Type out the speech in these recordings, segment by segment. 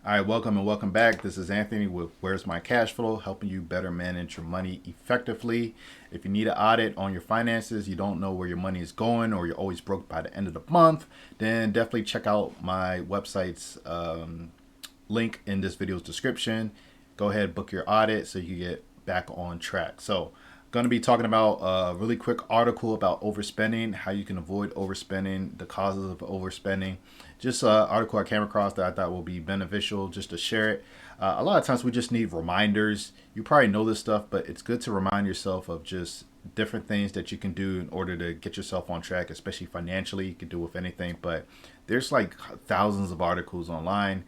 All right, welcome and welcome back. This is Anthony with Where's My Cashflow, helping you better manage your money effectively. If you need an audit on your finances, you don't know where your money is going, or you're always broke by the end of the month, then definitely check out my website's link in this video's description. Go ahead, book your audit so you get back on track. So, going to be talking about a really quick article about overspending, how you can avoid overspending, the causes of overspending. Just an article I came across that I thought will be beneficial just to share it. A lot of times we just need reminders. You probably know this stuff, but it's good to remind yourself of just different things that you can do in order to get yourself on track, especially financially. You can do with anything, but there's like thousands of articles online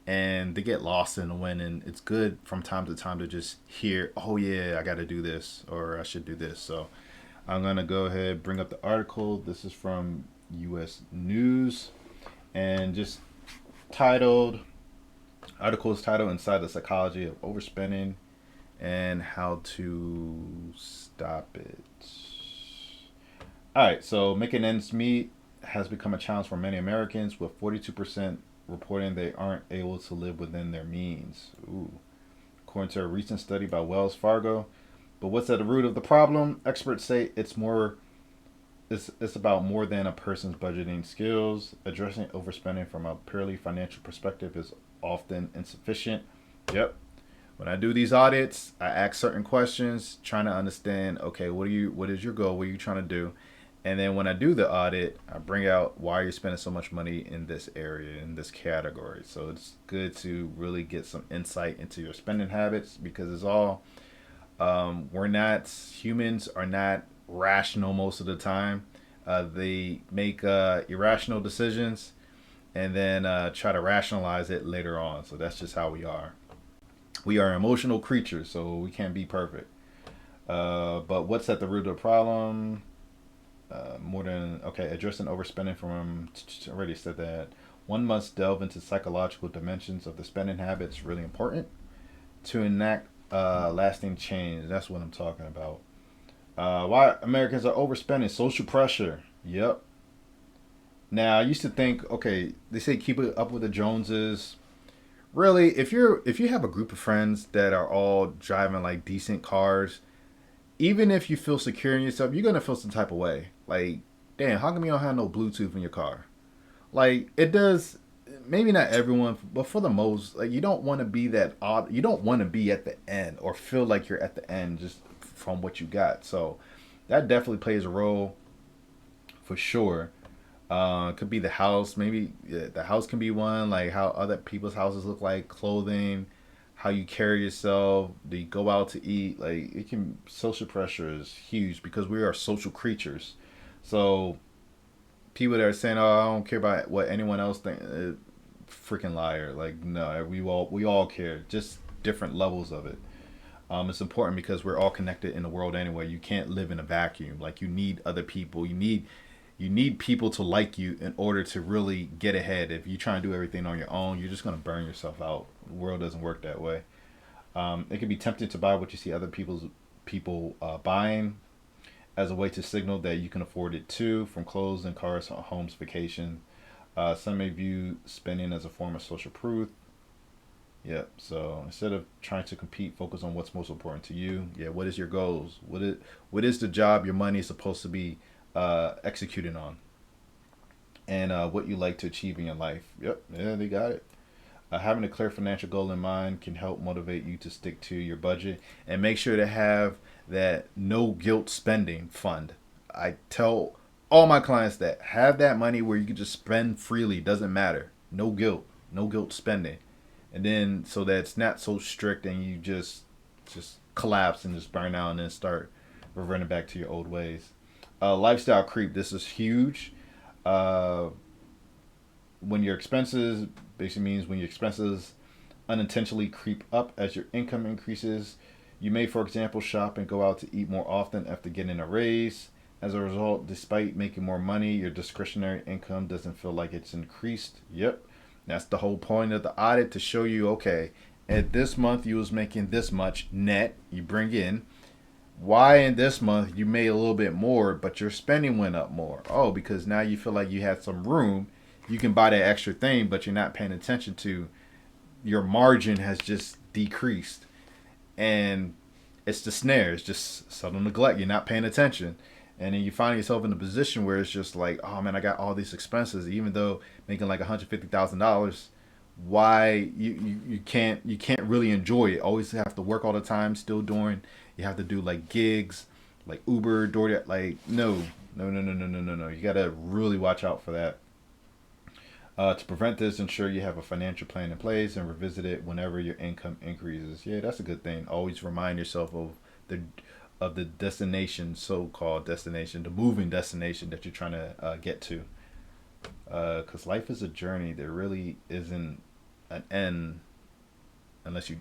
and they get lost in the wind, and it's good from time to time to just hear, oh yeah, I got to do this, or I should do this. So I'm going to go ahead, bring up the article. This is from US News, and just titled, article is titled Inside the Psychology of Overspending and How to Stop It. All right, so making ends meet has become a challenge for many Americans, with 42% reporting they aren't able to live within their means. Ooh. According to a recent study by Wells Fargo. But what's at the root of the problem? Experts say it's about more than a person's budgeting skills. Addressing overspending from a purely financial perspective is often insufficient. Yep. When I do these audits, I ask certain questions, trying to understand, okay, what is your goal? What are you trying to do? And then when I do the audit, I bring out why you're spending so much money in this area, in this category. So it's good to really get some insight into your spending habits, because it's all, humans are not rational most of the time. They make irrational decisions and then try to rationalize it later on. So that's just how we are. We are emotional creatures, so we can't be perfect. But what's at the root of the problem? Addressing overspending from, already said that. One must delve into psychological dimensions of the spending habits, really important to enact lasting change. That's what I'm talking about. Why Americans are overspending? Social pressure. Yep. Now I used to think, okay, they say keep it up with the Joneses. Really, if you have a group of friends that are all driving like decent cars, even if you feel secure in yourself, you're gonna feel some type of way. Like, damn, how come you don't have no Bluetooth in your car? Like, it does. Maybe not everyone, but for the most, like, you don't want to be that odd. You don't want to be at the end or feel like you're at the end just from what you got. So that definitely plays a role for sure. Could be the house. Maybe the house can be one. Like how other people's houses look like, clothing, how you carry yourself. Do you go out to eat? Like it can. Social pressure is huge because we are social creatures. So people that are saying, "Oh, I don't care about what anyone else thinks," freaking liar. Like no, we all care. Just different levels of it. It's important because we're all connected in the world anyway. You can't live in a vacuum. Like you need other people. You need people to like you in order to really get ahead. If you try and do everything on your own, you're just gonna burn yourself out. The world doesn't work that way. It can be tempting to buy what you see other people buying as a way to signal that you can afford it too, from clothes and cars, homes, vacation. Some may view spending as a form of social proof. Yep. So instead of trying to compete, focus on what's most important to you. Yeah. What is your goals? What is the job your money is supposed to be executing on, and what you like to achieve in your life. Yep. Yeah, they got it. Having a clear financial goal in mind can help motivate you to stick to your budget, and make sure to have that no guilt spending fund. I tell all my clients that have that money where you can just spend freely. Doesn't matter. No guilt. No guilt spending. And then so that it's not so strict and you just collapse and just burn out and then start reverting back to your old ways. Lifestyle creep. This is huge. Uh, when your expenses basically means when your expenses unintentionally creep up as your income increases. You may, for example, shop and go out to eat more often after getting a raise. As a result, despite making more money, your discretionary income doesn't feel like it's increased. Yep. That's the whole point of the audit, to show you, okay, at this month you was making this much net, you bring in. Why in this month you made a little bit more, but your spending went up more? Oh, because now you feel like you had some room. You can buy that extra thing, but you're not paying attention to your margin has just decreased, and it's the snare. It's just subtle neglect. You're not paying attention, and then you find yourself in a position where it's just like, oh man, I got all these expenses, even though making like $150,000. Why you can't really enjoy it? Always have to work all the time. Still doing. You have to do like gigs, like Uber, DoorDash. Like no. You gotta really watch out for that. To prevent this, ensure you have a financial plan in place and revisit it whenever your income increases. Yeah, that's a good thing. Always remind yourself the the destination, so-called destination, the moving destination that you're trying to get to. Because life is a journey. There really isn't an end unless you,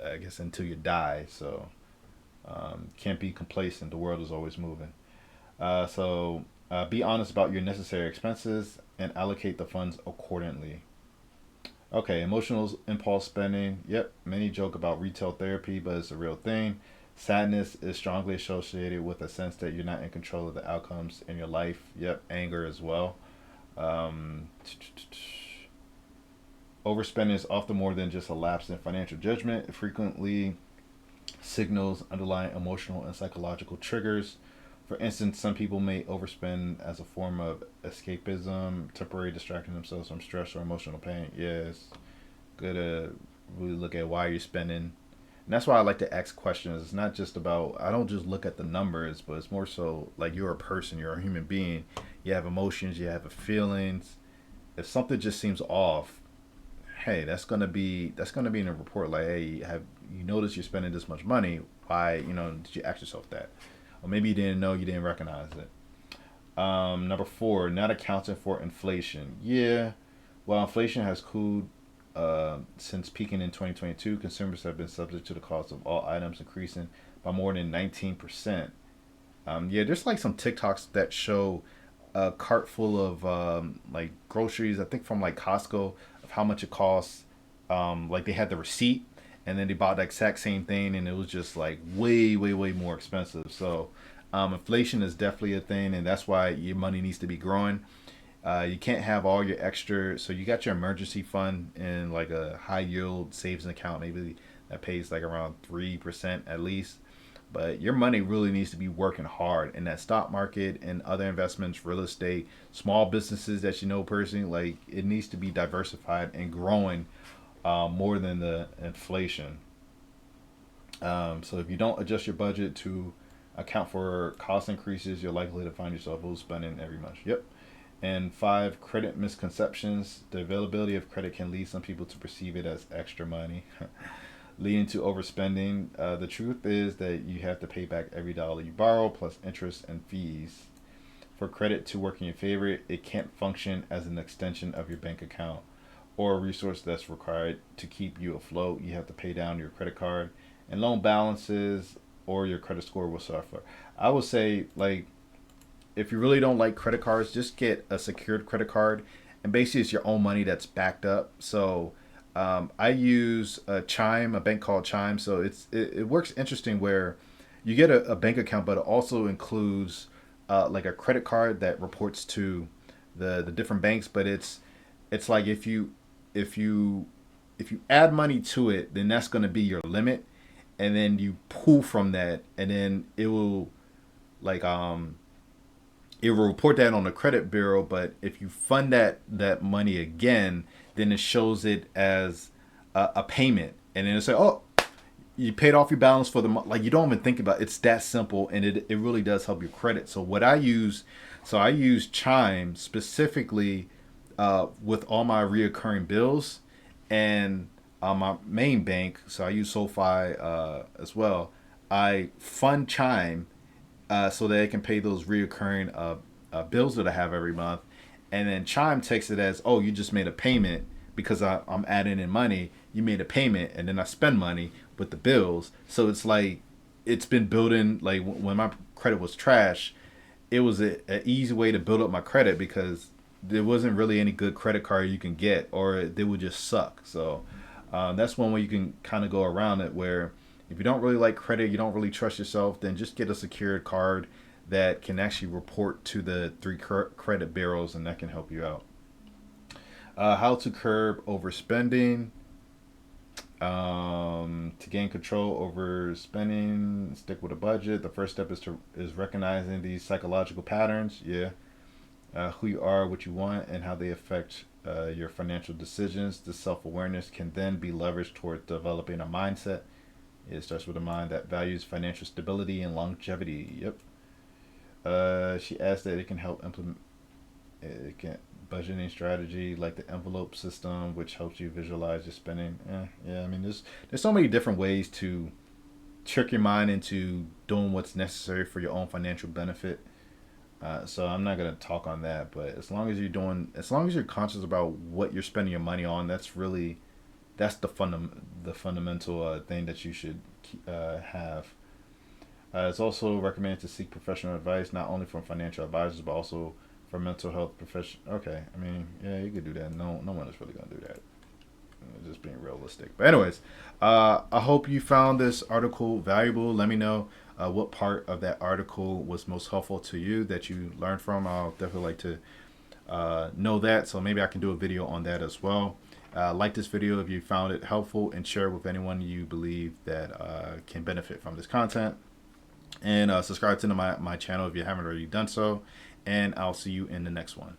I guess, until you die. So can't be complacent. The world is always moving. Be honest about your necessary expenses and allocate the funds accordingly. Okay, emotional impulse spending. Yep, many joke about retail therapy, but it's a real thing. Sadness is strongly associated with a sense that you're not in control of the outcomes in your life. Yep, anger as well. Um, Overspending is often more than just a lapse in financial judgment. It frequently signals underlying emotional and psychological triggers. For instance, some people may overspend as a form of escapism, temporary distracting themselves from stress or emotional pain. Yes, good to really look at why you're spending. And that's why I like to ask questions. It's not just about, I don't just look at the numbers, but it's more so like you're a person, you're a human being. You have emotions, you have feelings. If something just seems off, hey, that's gonna be in a report. Like, hey, have you noticed you're spending this much money? Why, did you ask yourself that? Or maybe you didn't know, you didn't recognize it. Number four, not accounting for inflation. Yeah, while inflation has cooled since peaking in 2022, consumers have been subject to the cost of all items increasing by more than 19%. Yeah, there's like some TikToks that show a cart full of like groceries, I think from like Costco, of how much it costs. Like they had the receipt, and then they bought the exact same thing, and it was just like way more expensive. So inflation is definitely a thing, and that's why your money needs to be growing. You can't have all your extra. So you got your emergency fund in like a high yield savings account, maybe that pays like around 3% at least. But your money really needs to be working hard in that stock market and other investments, real estate, small businesses that you know personally. Like it needs to be diversified and growing more than the inflation. So if you don't adjust your budget to account for cost increases, you're likely to find yourself overspending every month. Yep. And five, credit misconceptions. The availability of credit can lead some people to perceive it as extra money, leading to overspending. The truth is that you have to pay back every dollar you borrow plus interest and fees. For credit to work in your favor, it can't function as an extension of your bank account or a resource that's required to keep you afloat. You have to pay down your credit card and loan balances, or your credit score will suffer. I would say, like, if you really don't like credit cards, just get a secured credit card, and basically it's your own money that's backed up. So I use Chime, a bank called Chime. So it works interesting where you get a bank account, but it also includes like a credit card that reports to the different banks. But it's like if you if you add money to it, then that's going to be your limit, and then you pull from that, and then like it will report that on the credit bureau. But if you fund that money again, then it shows it as a payment, and then it'll say, oh, you paid off your balance for the month. Like you don't even think about it. It's that simple, and it really does help your credit. So what I use, so I use Chime specifically with all my reoccurring bills, and my main bank. So I use SoFi as well. I fund Chime so that it can pay those reoccurring bills that I have every month. And then Chime takes it as, oh, you just made a payment because I'm adding in money. You made a payment, and then I spend money with the bills. So it's like it's been building. Like when my credit was trash, it was a easy way to build up my credit because there wasn't really any good credit card you can get, or they would just suck. So that's one way you can kind of go around it. Where if you don't really like credit, you don't really trust yourself, then just get a secured card that can actually report to the three credit bureaus, and that can help you out. How to curb overspending. To gain control over spending, stick with a budget. The first step is recognizing these psychological patterns. Yeah, who you are, what you want, and how they affect your financial decisions. This self awareness can then be leveraged toward developing a mindset. It starts with a mind that values financial stability and longevity. Yep. She asked that it can help implement it can budgeting strategy like the envelope system, which helps you visualize your spending. Yeah, I mean, there's so many different ways to trick your mind into doing what's necessary for your own financial benefit. So I'm not gonna talk on that, but as long as you're conscious about what you're spending your money on, that's the fundamental thing that you should have. It's also recommended to seek professional advice, not only from financial advisors, but also for mental health profession. Okay, I mean, yeah, you could do that. No one is really gonna do that. Just being realistic. But anyways, I hope you found this article valuable. Let me know what part of that article was most helpful to you that you learned from. I'll definitely like to know that, so maybe I can do a video on that as well. Like this video if you found it helpful, and share it with anyone you believe that can benefit from this content. And subscribe to my channel if you haven't already done so. And I'll see you in the next one.